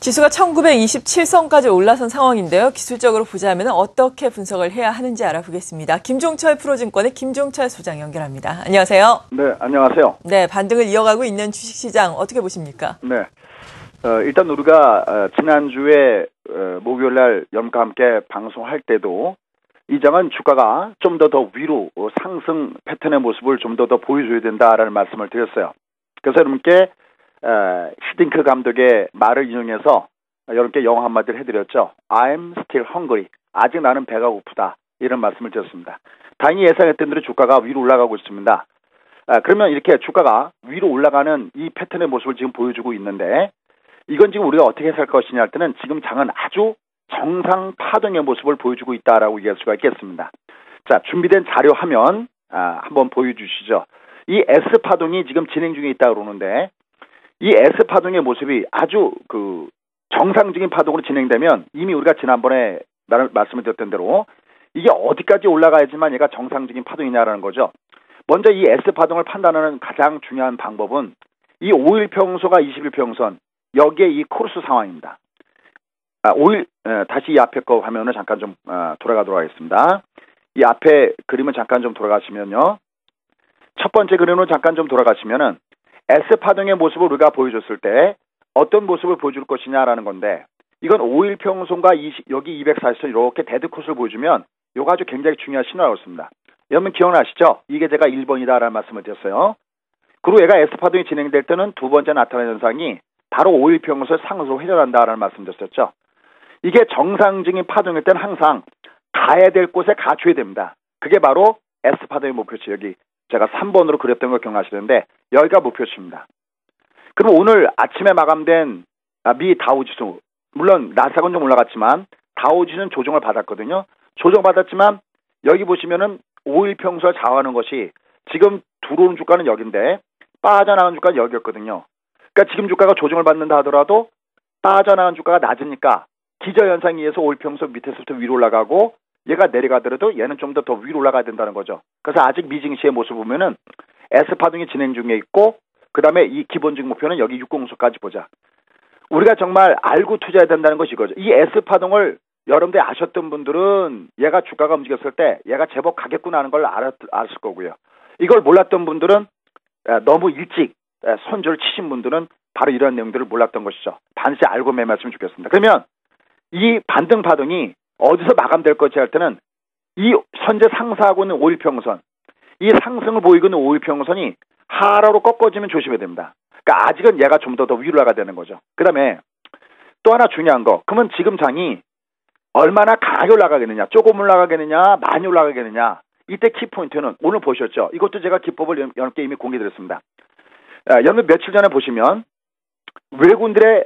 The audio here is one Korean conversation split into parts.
지수가 1927선까지 올라선 상황인데요. 기술적으로 보자면 어떻게 분석을 해야 하는지 알아보겠습니다. 김종철 프로증권의 김종철 소장 연결합니다. 안녕하세요. 네, 안녕하세요. 네, 반등을 이어가고 있는 주식시장 어떻게 보십니까? 네, 일단 우리가 지난주에 목요일 날 염과 함께 방송할 때도 이 장은 주가가 좀 더 위로 상승 패턴의 모습을 좀 더 보여줘야 된다라는 말씀을 드렸어요. 그래서 여러분께 히딩크 감독의 말을 인용해서 여러분께 영어 한마디를 해드렸죠. I'm still hungry. 아직 나는 배가 고프다. 이런 말씀을 드렸습니다. 다행히 예상했던 대로 주가가 위로 올라가고 있습니다. 그러면 이렇게 주가가 위로 올라가는 이 패턴의 모습을 지금 보여주고 있는데 이건 지금 우리가 어떻게 해석할 것이냐 할 때는 지금 장은 아주 정상 파동의 모습을 보여주고 있다라고 얘기할 수가 있겠습니다. 자, 준비된 자료 화면 한번 보여주시죠. 이 S파동이 지금 진행 중에 있다고 그러는데 이 S파동의 모습이 아주 정상적인 파동으로 진행되면 이미 우리가 지난번에 말씀을 드렸던 대로 이게 어디까지 올라가야지만 얘가 정상적인 파동이냐라는 거죠. 먼저 이 S파동을 판단하는 가장 중요한 방법은 이 5일평선과 21평선 여기에 이 코르스 상황입니다. 5일 다시 이 앞에 거 화면을 잠깐 좀 돌아가도록 하겠습니다. 이 앞에 그림을 잠깐 좀 돌아가시면요. 첫 번째 그림으로 잠깐 좀 돌아가시면은 S파동의 모습을 우리가 보여줬을 때 어떤 모습을 보여줄 것이냐라는 건데 이건 5일평선과 여기 240선 이렇게 데드컷을 보여주면 이거 아주 굉장히 중요한 신호라고 했습니다. 여러분 기억나시죠? 이게 제가 1번이다라는 말씀을 드렸어요. 그리고 얘가 S파동이 진행될 때는 두 번째 나타나는 현상이 바로 5일평선을 상승으로 회전한다라는 말씀 드렸었죠. 이게 정상적인 파동일 때는 항상 가야 될 곳에 가줘야 됩니다. 그게 바로 S파동의 목표치. 여기 제가 3번으로 그렸던 거 기억나시는데 여기가 목표치입니다. 그럼 오늘 아침에 마감된 미 다우지수, 물론 나스닥은 좀 올라갔지만 다우지수는 조정을 받았거든요. 조정받았지만 여기 보시면은 5일평선을 좌우하는 것이 지금 들어오는 주가는 여기인데 빠져나가는 주가는 여기였거든요. 그러니까 지금 주가가 조정을 받는다 하더라도 빠져나가는 주가가 낮으니까 기저현상에 의해서 5일평선 밑에서부터 위로 올라가고 얘가 내려가더라도 얘는 좀 더 위로 올라가야 된다는 거죠. 그래서 아직 미증시의 모습 보면은 S파동이 진행 중에 있고 그 다음에 이 기본적 목표는 여기 60선까지 보자. 우리가 정말 알고 투자해야 된다는 것이 이거죠. 이 S파동을 여러분들이 아셨던 분들은 얘가 주가가 움직였을 때 얘가 제법 가겠구나 하는 걸 알았을 거고요. 이걸 몰랐던 분들은 너무 일찍 손절을 치신 분들은 바로 이런 내용들을 몰랐던 것이죠. 반드시 알고 매매하시면 좋겠습니다. 그러면 이 반등 파동이 어디서 마감될 것이 할 때는 이 현재 상승하고 있는 5일평선, 이 상승을 보이고 있는 5일평선이 하락으로 꺾어지면 조심해야 됩니다. 그러니까 아직은 얘가 좀 더 위로 올라가야 되는 거죠. 그 다음에 또 하나 중요한 거, 그러면 지금 장이 얼마나 강하게 올라가겠느냐, 조금 올라가겠느냐, 많이 올라가겠느냐. 이때 키포인트는 오늘 보셨죠? 이것도 제가 기법을 여러분께 이미 공개드렸습니다. 여러분 며칠 전에 보시면 외국인들의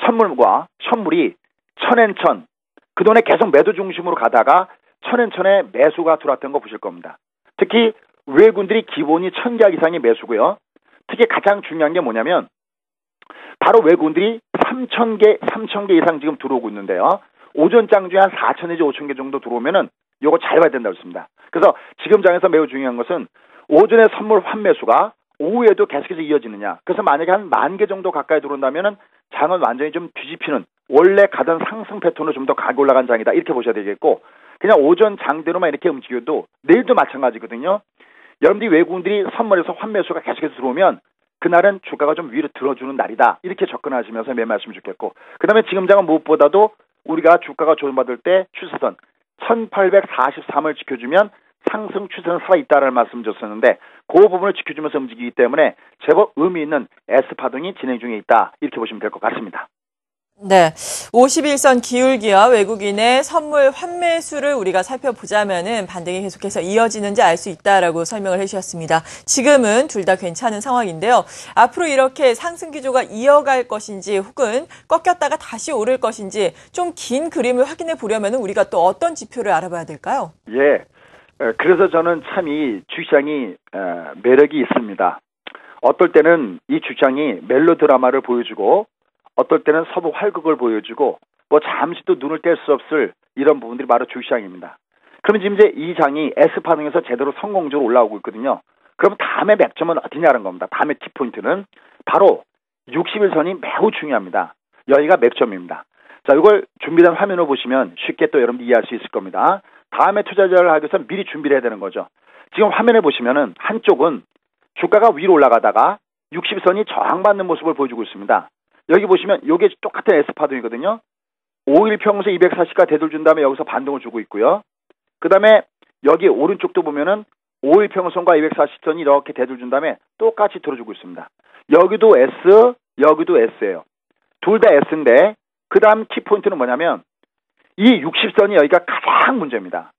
선물과 현물이 천엔천, 그동안에 계속 매도 중심으로 가다가 천엔천에 매수가 들어왔던 거 보실 겁니다. 특히 외국인들이 기본이 1000개 이상의 매수고요. 특히 가장 중요한 게 뭐냐면 바로 외국인들이 3000개 이상 지금 들어오고 있는데요. 오전 장중에 한 4000 내지 5000개 정도 들어오면은 요거 잘 봐야 된다고 했습니다. 그래서 지금 장에서 매우 중요한 것은 오전에 선물 환매수가 오후에도 계속해서 이어지느냐. 그래서 만약에 한 10,000개 정도 가까이 들어온다면은 장은 완전히 좀 뒤집히는 원래 가던 상승 패턴으로 좀 더 가게 올라간 장이다. 이렇게 보셔야 되겠고 그냥 오전 장대로만 이렇게 움직여도 내일도 마찬가지거든요. 여러분들이 외국인들이 선물에서 환매수가 계속해서 들어오면 그날은 주가가 좀 위로 들어주는 날이다. 이렇게 접근하시면서 매매하시면 좋겠고 그 다음에 지금 장은 무엇보다도 우리가 주가가 조정받을 때 추세선 1843을 지켜주면 상승 추세는 살아있다라는 말씀 드렸었는데 그 부분을 지켜주면서 움직이기 때문에 제법 의미 있는 S파동이 진행 중에 있다. 이렇게 보시면 될 것 같습니다. 네, 51선 기울기와 외국인의 선물 환매수를 우리가 살펴보자면은 반등이 계속해서 이어지는지 알 수 있다라고 설명을 해주셨습니다. 지금은 둘 다 괜찮은 상황인데요. 앞으로 이렇게 상승 기조가 이어갈 것인지 혹은 꺾였다가 다시 오를 것인지 좀 긴 그림을 확인해 보려면은 우리가 또 어떤 지표를 알아봐야 될까요? 예, 그래서 저는 참 이 주시장이 매력이 있습니다. 어떨 때는 이 주시장이 멜로드라마를 보여주고 어떨 때는 서부 활극을 보여주고 뭐 잠시도 눈을 뗄 수 없을 이런 부분들이 바로 주시장입니다. 그러면 지금 이제 이 장이 S파동에서 제대로 성공적으로 올라오고 있거든요. 그럼 다음에 맥점은 어디냐는 겁니다. 다음에 키포인트는 바로 61선이 매우 중요합니다. 여기가 맥점입니다. 자, 이걸 준비된 화면을 보시면 쉽게 또 여러분들 이해할 수 있을 겁니다. 다음에 투자자를 하기 위해서 미리 준비를 해야 되는 거죠. 지금 화면에 보시면은 한쪽은 주가가 위로 올라가다가 60선이 저항받는 모습을 보여주고 있습니다. 여기 보시면 이게 똑같은 S파동이거든요. 5일 평소 240가 되돌준 다음에 여기서 반등을 주고 있고요. 그 다음에 여기 오른쪽도 보면은 5일 평선과 240선이 이렇게 되돌준 다음에 똑같이 들어주고 있습니다. 여기도 S, 여기도 S예요. 둘 다 S인데 그 다음 키포인트는 뭐냐면 이 60선이 여기가 가장 문제입니다.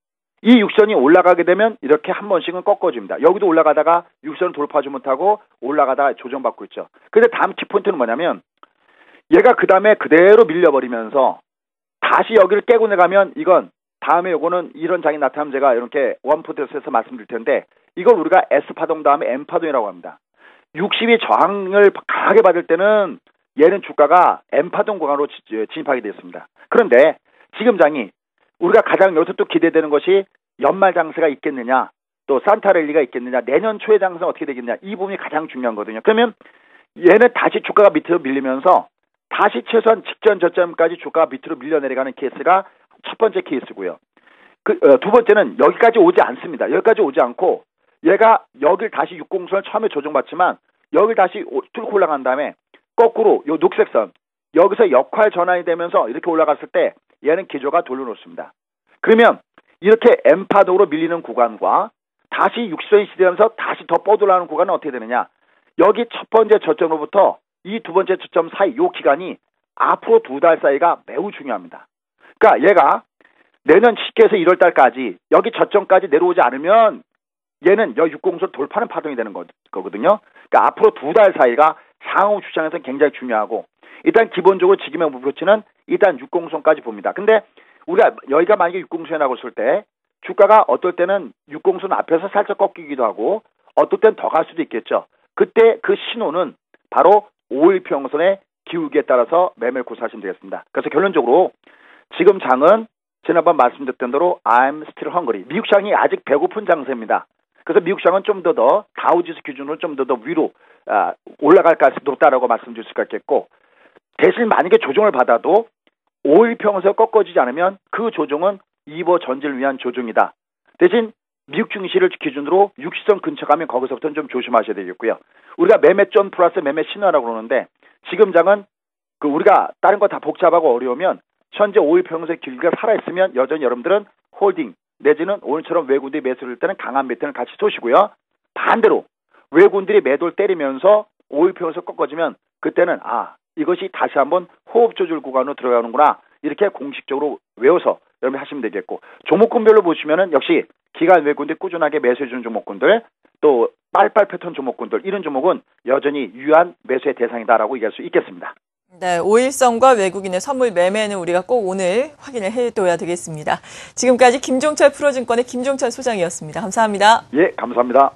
이 60선이 올라가게 되면 이렇게 한 번씩은 꺾어집니다. 여기도 올라가다가 60선을 돌파하지 못하고 올라가다가 조정받고 있죠. 근데 다음 키포인트는 뭐냐면 얘가 그 다음에 그대로 밀려버리면서 다시 여기를 깨고 내가면 이건 다음에 요거는 이런 장이 나타나면 제가 이렇게 원포트에서 말씀드릴 텐데 이걸 우리가 S파동 다음에 M파동이라고 합니다. 60이 저항을 강하게 받을 때는 얘는 주가가 M파동 구간으로 진입하게 되었습니다. 그런데 지금 장이 우리가 가장 여기서 또 기대되는 것이 연말 장세가 있겠느냐, 또 산타랠리가 있겠느냐, 내년 초에 장세는 어떻게 되겠느냐, 이 부분이 가장 중요한 거거든요. 그러면 얘는 다시 주가가 밑으로 밀리면서 다시 최소한 직전 저점까지 주가가 밑으로 밀려내려가는 케이스가 첫 번째 케이스고요. 두 번째는 여기까지 오지 않습니다. 여기까지 오지 않고 얘가 여길 다시 60선을 처음에 조정받지만 여길 다시 뚫고 올라간 다음에 거꾸로 요 녹색선 여기서 역할 전환이 되면서 이렇게 올라갔을 때 얘는 기조가 돌려놓습니다. 그러면 이렇게 M파동으로 밀리는 구간과 다시 60선이 시대하면서 다시 더 뻗어나가는 구간은 어떻게 되느냐. 여기 첫 번째 저점으로부터 이 두 번째 저점 사이 요 기간이 앞으로 2달 사이가 매우 중요합니다. 그러니까 얘가 내년 10개에서 1월 달까지 여기 저점까지 내려오지 않으면 얘는 여 60선 돌파는 파동이 되는 거거든요. 그러니까 앞으로 2달 사이가 상호 주장에서는 굉장히 중요하고 일단 기본적으로 지금의 목표치는 일단 60선까지 봅니다. 근데 우리가 여기가 만약에 60선이라고 했을 때 주가가 어떨 때는 60선 앞에서 살짝 꺾이기도 하고 어떨 땐 더 갈 수도 있겠죠. 그때 그 신호는 바로 5일 평선의 기울기에 따라서 매매를 구사하시면 되겠습니다. 그래서 결론적으로 지금 장은 지난번 말씀드렸던 대로 I'm still hungry. 미국 시장이 아직 배고픈 장세입니다. 그래서 미국 시장은 좀 더 다우지수 기준으로 좀 더 위로 올라갈 가능성이 높다라고 말씀드릴 수가 있겠고 대신 만약에 조정을 받아도 5일 평선에서 꺾어지지 않으면 그 조정은 이버 전지를 위한 조정이다. 대신 미국 증시를 기준으로 60선 근처 가면 거기서부터는 좀 조심하셔야 되겠고요. 우리가 매매점 플러스 매매 신호라고 그러는데 지금 장은 우리가 다른 거 다 복잡하고 어려우면 현재 5일 평선의 길이가 살아있으면 여전히 여러분들은 홀딩 내지는 오늘처럼 외국인들이 매수를 할 때는 강한 매트는 같이 쏘시고요. 반대로 외국인들이 매도를 때리면서 5일 평선에서 꺾어지면 그때는 이것이 다시 한번 호흡 조절 구간으로 들어가는구나 이렇게 공식적으로 외워서 여러분 하시면 되겠고 종목군별로 보시면은 역시 기관 외국인들이 꾸준하게 매수해주는 종목군들 또 빨빨 패턴 종목군들 이런 종목은 여전히 유효한 매수의 대상이다라고 얘기할 수 있겠습니다. 네, 5일선과 외국인의 선물 매매는 우리가 꼭 오늘 확인을 해둬야 되겠습니다. 지금까지 김종철 프로증권의 김종철 소장이었습니다. 감사합니다. 예, 감사합니다.